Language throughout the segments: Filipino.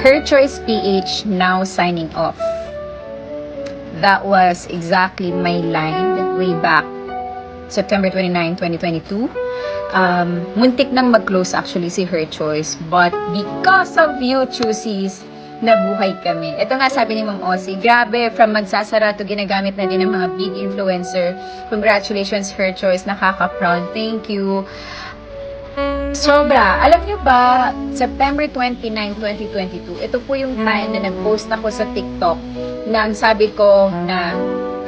Her Choice PH now signing off. That was exactly my line way back September 29, 2022. Muntik nang mag-close actually si Her Choice, but because of you, Choosies, nabuhay kami. Ito nga sabi ni Ma'am Ossie, grabe, from magsasara to ginagamit na din ng mga big influencer. Congratulations, Her Choice, nakaka-proud. Thank you. Sobra. Alam nyo ba, September 29, 2022, ito po yung time na nag-post ako sa TikTok na ang sabi ko na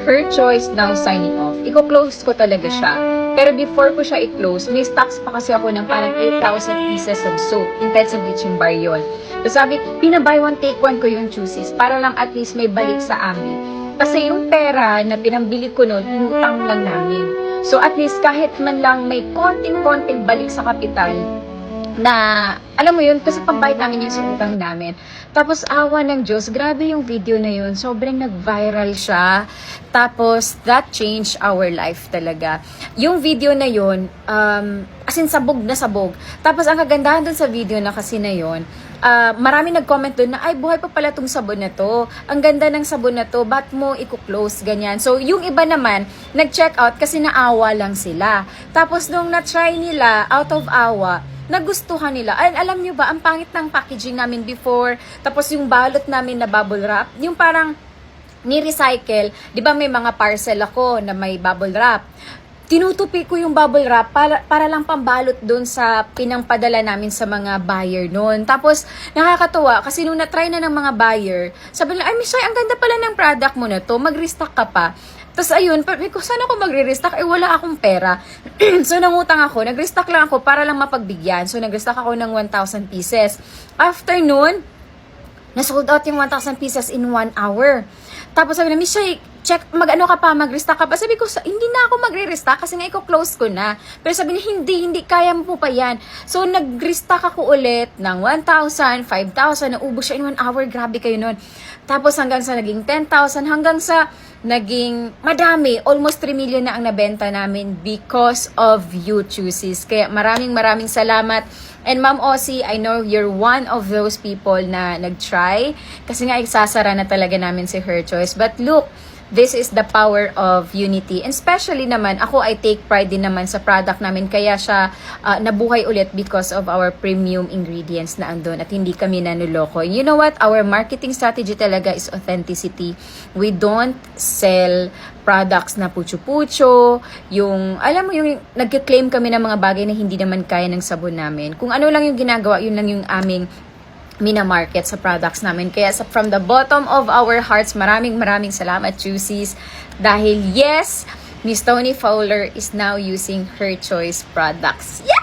Her Choice now signing off. Iko-close ko talaga siya. Pero before ko siya i-close, may stocks pa kasi ako ng parang 8,000 pieces of soap. Intensive bleaching bar yun. So sabi, pinabay one take one ko yung Choosies para lang at least may balik sa amin. Kasi yung pera na pinambili ko noon, inutang lang namin. So at least kahit man lang may konting-konting balik sa kapital na, alam mo yun, kasi pambayad namin yung sa utang namin. Tapos awa ng Diyos, grabe yung video na yun. Sobrang nag-viral siya. Tapos that changed our life talaga. Yung video na yun, as in sabog na sabog. Tapos ang kagandahan dun sa video na kasi na yun, marami nag-comment doon na, ay, buhay pa pala tong sabon na to. Ang ganda ng sabon na to, ba't mo i-close, ganyan. So, yung iba naman, nag-check out kasi naawa lang sila. Tapos, nung na-try nila, out of awa, nagustuhan nila. Ay, alam nyo ba, ang pangit ng packaging namin before, tapos yung balot namin na bubble wrap, yung parang ni-recycle, di ba may mga parcel ako na may bubble wrap, tinutupi ko yung bubble wrap para lang pambalot doon sa pinangpadala namin sa mga buyer noon. Tapos, nakakatuwa kasi nung na-try na ng mga buyer, sabi nila, ay, Michelle, ang ganda pala ng product mo na to, mag-restock ka pa. Tapos, ayun, saan ako magre-restock? Eh, wala akong pera. So, nangutang ako, nag-restock lang ako para lang mapagbigyan. So, nag-restock ako ng 1,000 pieces. After noon, na-sold out yung 1,000 pieces in 1 hour. Tapos sabi na, Michelle, check, mag-ano ka pa, mag-restock ka pa. Sabi ko, hindi na ako magre-restock kasi nga i-close ko na. Pero sabi niya, hindi, kaya mo pa yan. So, nag-restock ako ulit ng 1,000, 5,000, naubos siya in 1 hour. Grabe kayo nun. Tapos hanggang sa naging 10,000, hanggang sa naging madami. Almost 3 million na ang nabenta namin because of you, Choosies. Kaya maraming salamat. And Ma'am Ossie, I know you're one of those people na nag-try. Kasi nga, isasara na talaga namin si Her Choice. But look, this is the power of unity. And especially naman, ako I take pride din naman sa product namin. Kaya siya nabuhay ulit because of our premium ingredients na andun. At hindi kami nanuloko. You know what? Our marketing strategy talaga is authenticity. We don't sell products na pucho-pucho, yung, alam mo yung, nagki-claim kami ng mga bagay na hindi naman kaya ng sabon namin. Kung ano lang yung ginagawa, yun lang yung aming mina-market sa products namin. Kaya from the bottom of our hearts, maraming salamat, Choosies. Dahil yes, Miss Tony Fowler is now using Her Choice products. Yeah!